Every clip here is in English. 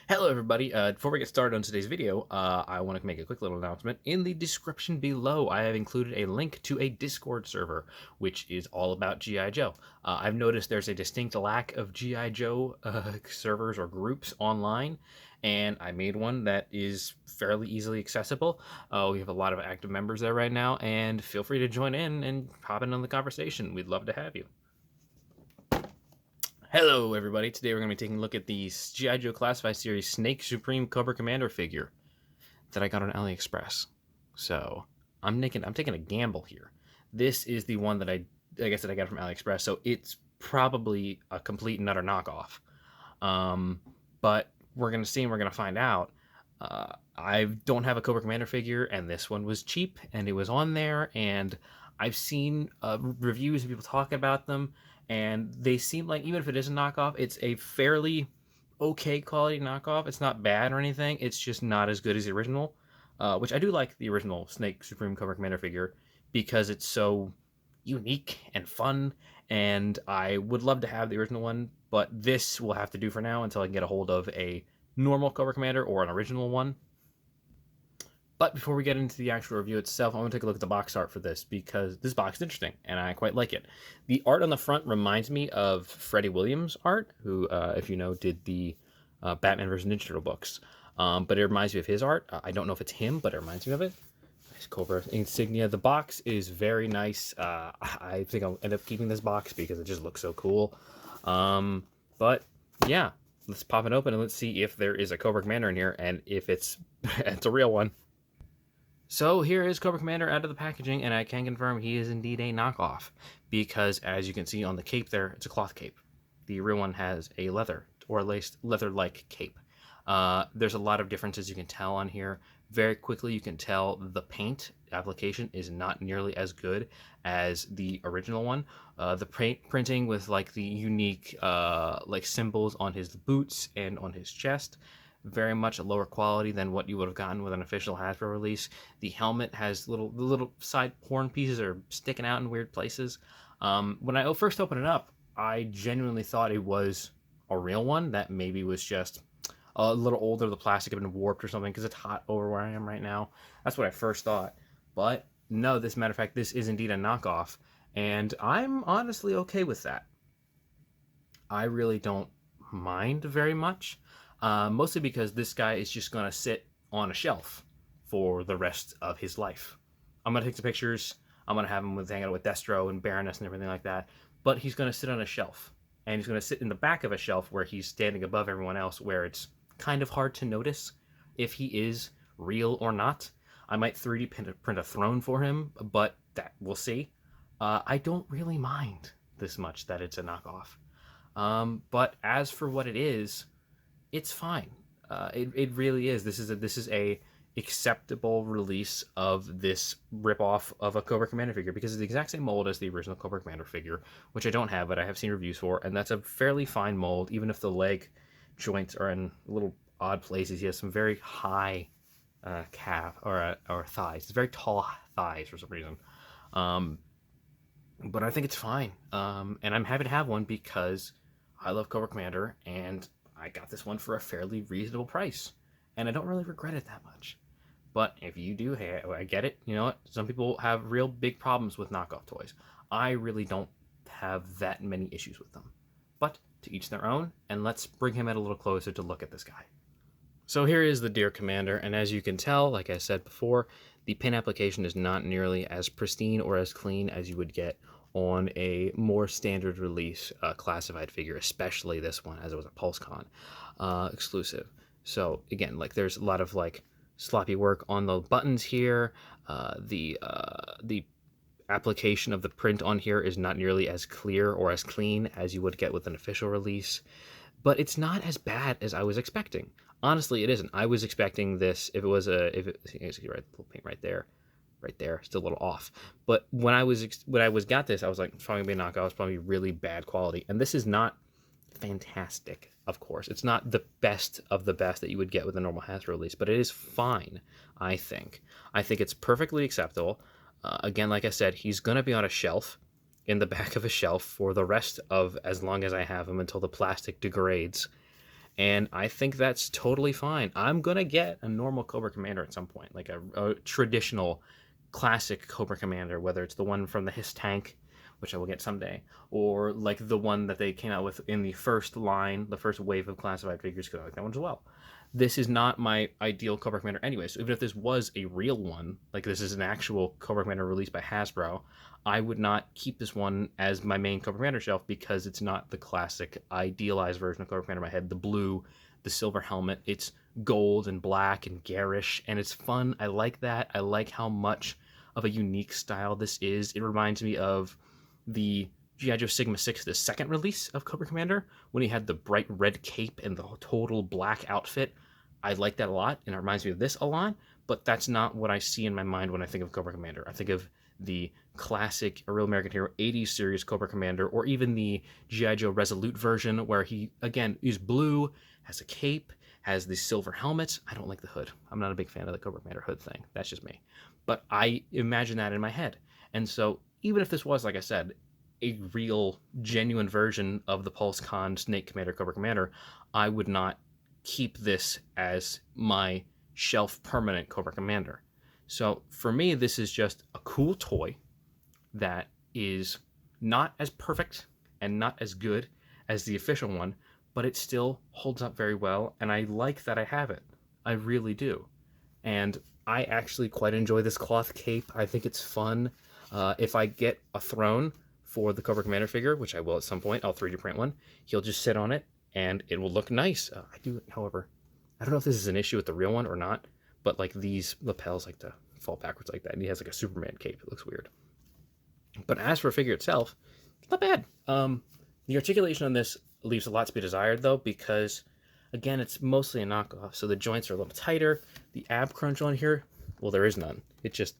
Hello everybody, before we get started on today's video, I want to make a quick little announcement. In the description below, I have included a link to a Discord server, which is all about G.I. Joe. I've noticed there's a distinct lack of G.I. Joe servers or groups online, and I made one that is fairly easily accessible. We have a lot of active members there right now, and feel free to join in and hop in on the conversation. We'd love to have you. Hello, everybody. Today we're going to be taking a look at the G.I. Joe Classified Series Snake Supreme Cobra Commander figure that I got on AliExpress. So I'm taking a gamble here. This is the one that I got from AliExpress, so it's probably a complete and utter knockoff. But we're going to see and we're going to find out. I don't have a Cobra Commander figure, and this one was cheap, and it was on there, and I've seen reviews of people talking about them, and they seem like, even if it is a knockoff, it's a fairly okay quality knockoff. It's not bad or anything. It's just not as good as the original, which I do like the original Snake Supreme Cobra Commander figure because it's so unique and fun, and I would love to have the original one, but this will have to do for now until I can get a hold of a normal Cobra Commander or an original one. But before we get into the actual review itself, I want to take a look at the box art for this because this box is interesting and I quite like it. The art on the front reminds me of Freddie Williams' art, who, if you know, did the Batman vs. Ninja Turtle books. But it reminds me of his art. I don't know if it's him, but it reminds me of it. Nice Cobra insignia. The box is very nice. I think I'll end up keeping this box because it just looks so cool. But yeah, let's pop it open and let's see if there is a Cobra Commander in here and if it's a real one. So here is Cobra Commander out of the packaging, and I can confirm he is indeed a knockoff, because as you can see on the cape there, it's a cloth cape. The real one has a leather, or at least leather-like cape. There's a lot of differences you can tell on here. Very quickly you can tell the paint application is not nearly as good as the original one. The printing with like the unique like symbols on his boots and on his chest, very much a lower quality than what you would have gotten with an official Hasbro release. The helmet has the little side horn pieces are sticking out in weird places. When I first opened it up, I genuinely thought it was a real one that maybe was just a little older. The plastic had been warped or something because it's hot over where I am right now. That's what I first thought. But no, this matter of fact, this is indeed a knockoff, and I'm honestly okay with that. I really don't mind very much. Mostly because this guy is just going to sit on a shelf for the rest of his life. I'm going to take some pictures. I'm going to have him hang out with Destro and Baroness and everything like that. But he's going to sit on a shelf. And he's going to sit in the back of a shelf where he's standing above everyone else, where it's kind of hard to notice if he is real or not. I might 3D print a throne for him, but that we'll see. I don't really mind this much that it's a knockoff. But as for what it is, it's fine. It really is. This is a acceptable release of this ripoff of a Cobra Commander figure because it's the exact same mold as the original Cobra Commander figure, which I don't have, but I have seen reviews for, and that's a fairly fine mold, even if the leg joints are in little odd places. He has some very high calf or thighs. It's very tall thighs for some reason. But I think it's fine. And I'm happy to have one because I love Cobra Commander, and I got this one for a fairly reasonable price, and I don't really regret it that much. But if you do, hey, I get it. You know what? Some people have real big problems with knockoff toys. I really don't have that many issues with them. But to each their own, and let's bring him in a little closer to look at this guy. So here is the Deer Commander, and as you can tell, like I said before, the pin application is not nearly as pristine or as clean as you would get on a more standard release classified figure, especially this one, as it was a PulseCon exclusive. So again, like there's a lot of like sloppy work on the buttons here. The application of the print on here is not nearly as clear or as clean as you would get with an official release, but it's not as bad as I was expecting. Honestly, it isn't. I was expecting this if it was a you can see right, the little paint right there, still a little off. But when I got this, I was like, it's probably gonna be a knockoff. It's probably really bad quality. And this is not fantastic, of course. It's not the best of the best that you would get with a normal Hasbro release, but it is fine, I think. I think it's perfectly acceptable. Again, like I said, he's gonna be on a shelf, in the back of a shelf for the rest of as long as I have him until the plastic degrades. And I think that's totally fine. I'm going to get a normal Cobra Commander at some point, like a traditional classic Cobra Commander, whether it's the one from the Hiss tank, which I will get someday, or like the one that they came out with in the first line, the first wave of classified figures, because I like that one as well. This is not my ideal Cobra Commander anyway, so even if this was a real one, like this is an actual Cobra Commander released by Hasbro, I would not keep this one as my main Cobra Commander shelf because it's not the classic idealized version of Cobra Commander in my head. The blue, the silver helmet, it's gold and black and garish, and it's fun. I like that. I like how much of a unique style this is. It reminds me of the G.I. Joe Sigma 6, the second release of Cobra Commander, when he had the bright red cape and the total black outfit. I like that a lot, and it reminds me of this a lot, but that's not what I see in my mind when I think of Cobra Commander. I think of the classic A Real American Hero 80s series Cobra Commander, or even the G.I. Joe Resolute version, where he, again, is blue, has a cape, has the silver helmet. I don't like the hood. I'm not a big fan of the Cobra Commander hood thing. That's just me. But I imagine that in my head. And so even if this was, like I said, a real, genuine version of the Pulse Con Snake Commander Cobra Commander, I would not keep this as my shelf permanent Cobra Commander. So for me, this is just a cool toy that is not as perfect and not as good as the official one, but it still holds up very well, and I like that I have it. I really do. And I actually quite enjoy this cloth cape. I think it's fun. If I get a throne for the Cobra Commander figure, which I will at some point, I'll 3D print one. He'll just sit on it, and it will look nice. I do, however, I don't know if this is an issue with the real one or not, but like these lapels like to fall backwards like that, and he has like a Superman cape. It looks weird. But as for a figure itself, not bad. The articulation on this leaves a lot to be desired, though, because, again, it's mostly a knockoff, so the joints are a little tighter. The ab crunch on here, well, there is none. It just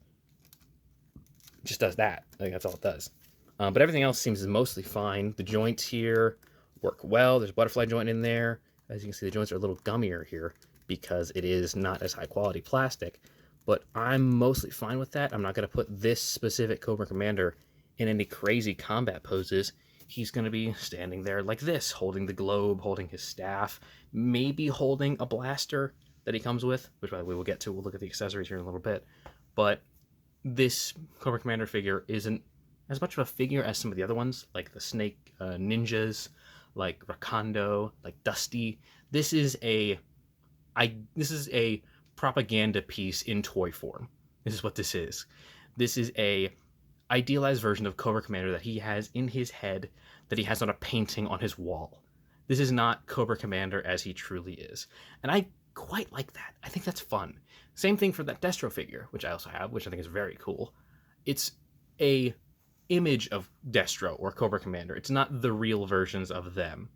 does that. I think that's all it does. But everything else seems mostly fine. The joints here work well. There's a butterfly joint in there. As you can see, the joints are a little gummier here because it is not as high quality plastic. But I'm mostly fine with that. I'm not going to put this specific Cobra Commander in any crazy combat poses. He's going to be standing there like this, holding the globe, holding his staff, maybe holding a blaster that he comes with, which, by the way, we'll get to. We'll look at the accessories here in a little bit. But this Cobra Commander figure isn't as much of a figure as some of the other ones, like the Snake Ninjas, like Rakondo, like Dusty. This is a propaganda piece in toy form. This is what this is. This is a idealized version of Cobra Commander that he has in his head, that he has on a painting on his wall. This is not Cobra Commander as he truly is. And I quite like that. I think that's fun. Same thing for that Destro figure, which I also have, which I think is very cool. It's a image of Destro or Cobra Commander. It's not the real versions of them.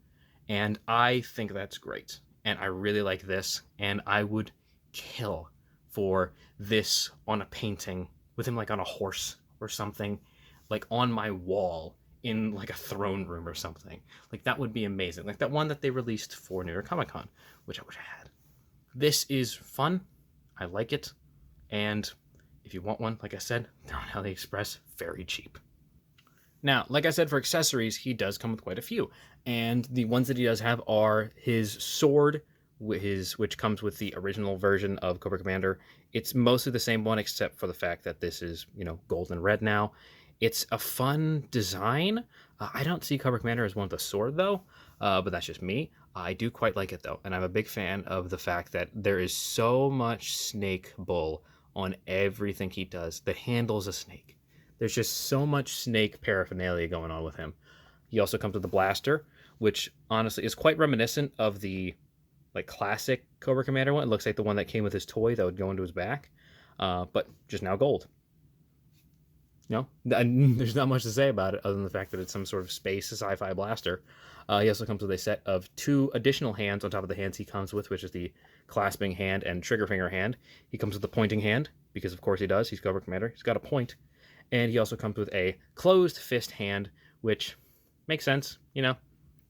And I think that's great. And I really like this. And I would kill for this on a painting with him like on a horse or something, like on my wall in like a throne room or something. Like that would be amazing. Like that one that they released for New York Comic Con, which I wish I had. This is fun. I like it. And if you want one, like I said, they're on AliExpress, very cheap. Now, like I said, for accessories, he does come with quite a few. And the ones that he does have are his sword, which comes with the original version of Cobra Commander. It's mostly the same one, except for the fact that this is, gold and red now. It's a fun design. I don't see Cobra Commander as one with a sword, though, but that's just me. I do quite like it, though, and I'm a big fan of the fact that there is so much snake bull on everything he does. The handle's a snake. There's just so much snake paraphernalia going on with him. He also comes with a blaster, which honestly is quite reminiscent of the classic Cobra Commander one. It looks like the one that came with his toy that would go into his back, but just now gold. There's not much to say about it other than the fact that it's some sort of space sci-fi blaster. He also comes with a set of 2 additional hands on top of the hands he comes with, which is the clasping hand and trigger finger hand. He comes with the pointing hand, because of course he does. He's Cobra Commander. He's got a point. And he also comes with a closed fist hand, which makes sense. You're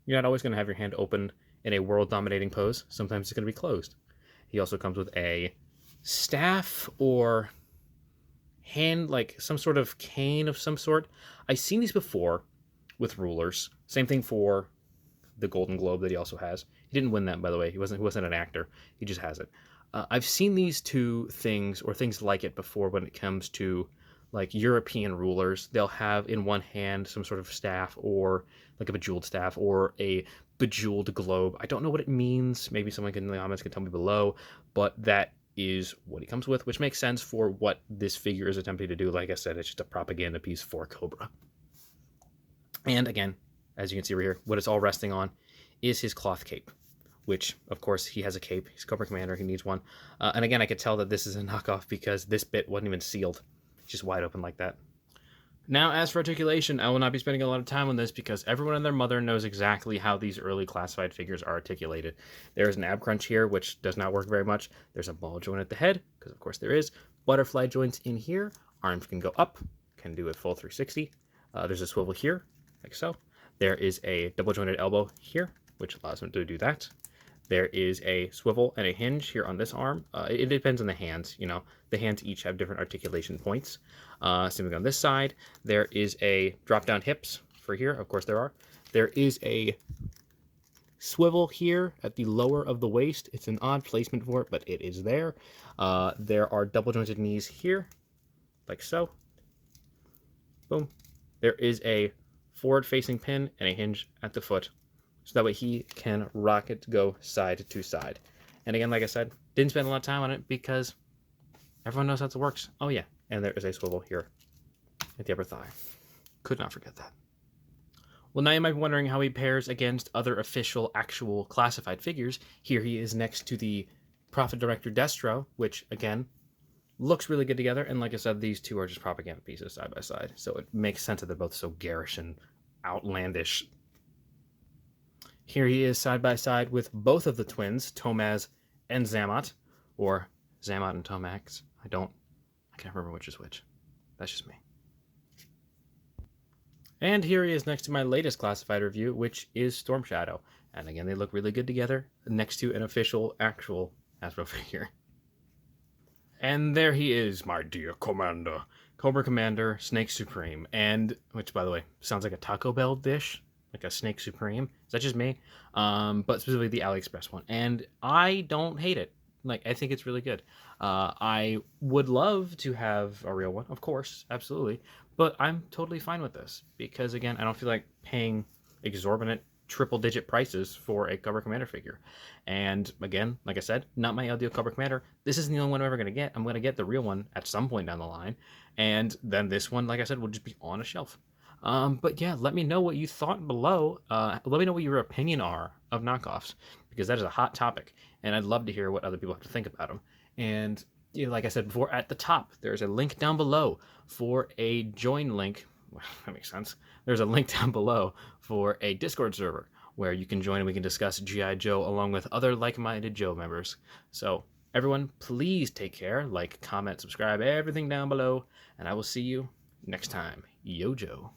not always going to have your hand open in a world-dominating pose. Sometimes it's going to be closed. He also comes with a staff or hand, like some sort of cane of some sort. I've seen these before with rulers. Same thing for the Golden Globe that he also has. He didn't win that, by the way. He wasn't an actor. He just has it. I've seen these two things or things like it before when it comes to like European rulers. They'll have in one hand some sort of staff or like a bejeweled staff or a bejeweled globe. I don't know what it means. Maybe someone in the comments can tell me below, but that is what he comes with, which makes sense for what this figure is attempting to do. Like I said, it's just a propaganda piece for Cobra. And again, as you can see right here, what it's all resting on is his cloth cape, which, of course, he has a cape. He's Cobra Commander. He needs one. And again, I could tell that this is a knockoff because this bit wasn't even sealed. It's just wide open like that. Now, as for articulation, I will not be spending a lot of time on this because everyone and their mother knows exactly how these early classified figures are articulated. There is an ab crunch here, which does not work very much. There's a ball joint at the head, because of course there is. Butterfly joints in here. Arms can go up, can do a full 360. There's a swivel here, like so. There is a double jointed elbow here, which allows him to do that. There is a swivel and a hinge here on this arm. It depends on the hands, you know. The hands each have different articulation points. Same thing on this side. There is a drop-down hips for here. Of course there are. There is a swivel here at the lower of the waist. It's an odd placement for it, but it is there. There are double-jointed knees here, like so. Boom. There is a forward-facing pin and a hinge at the foot, so that way he can rock it to go side to side. And again, like I said, didn't spend a lot of time on it because everyone knows how it works. Oh yeah, and there is a swivel here at the upper thigh. Could not forget that. Well, now you might be wondering how he pairs against other official, actual classified figures. Here he is next to the Prophet Director Destro, which, again, looks really good together. And like I said, these two are just propaganda pieces side by side. So it makes sense that they're both so garish and outlandish. Here he is side by side with both of the twins, Tomaz and Zamat, or Zamat and Tomax. I can't remember which is which. That's just me. And here he is next to my latest classified review, which is Storm Shadow. And again, they look really good together next to an official, actual Hasbro figure. And there he is, my dear Commander. Cobra Commander, Snake Supreme. And, which by the way, sounds like a Taco Bell dish. Like a Snake Supreme. Is that just me? But specifically the AliExpress one. And I don't hate it. Like, I think it's really good. I would love to have a real one, of course, absolutely. But I'm totally fine with this. Because, again, I don't feel like paying exorbitant triple-digit prices for a Cobra Commander figure. And, again, like I said, not my ideal Cobra Commander. This isn't the only one I'm ever going to get. I'm going to get the real one at some point down the line. And then this one, like I said, will just be on a shelf. But yeah, let me know what you thought below. Let me know what your opinion are of knockoffs, because that is a hot topic, and I'd love to hear what other people have to think about them. And you know, like I said before, at the top, there's a link down below for a join link. Well, that makes sense. There's a link down below for a Discord server where you can join and we can discuss G.I. Joe along with other like-minded Joe members. So everyone, please take care. Like, comment, subscribe, everything down below, and I will see you next time. Yo, Joe.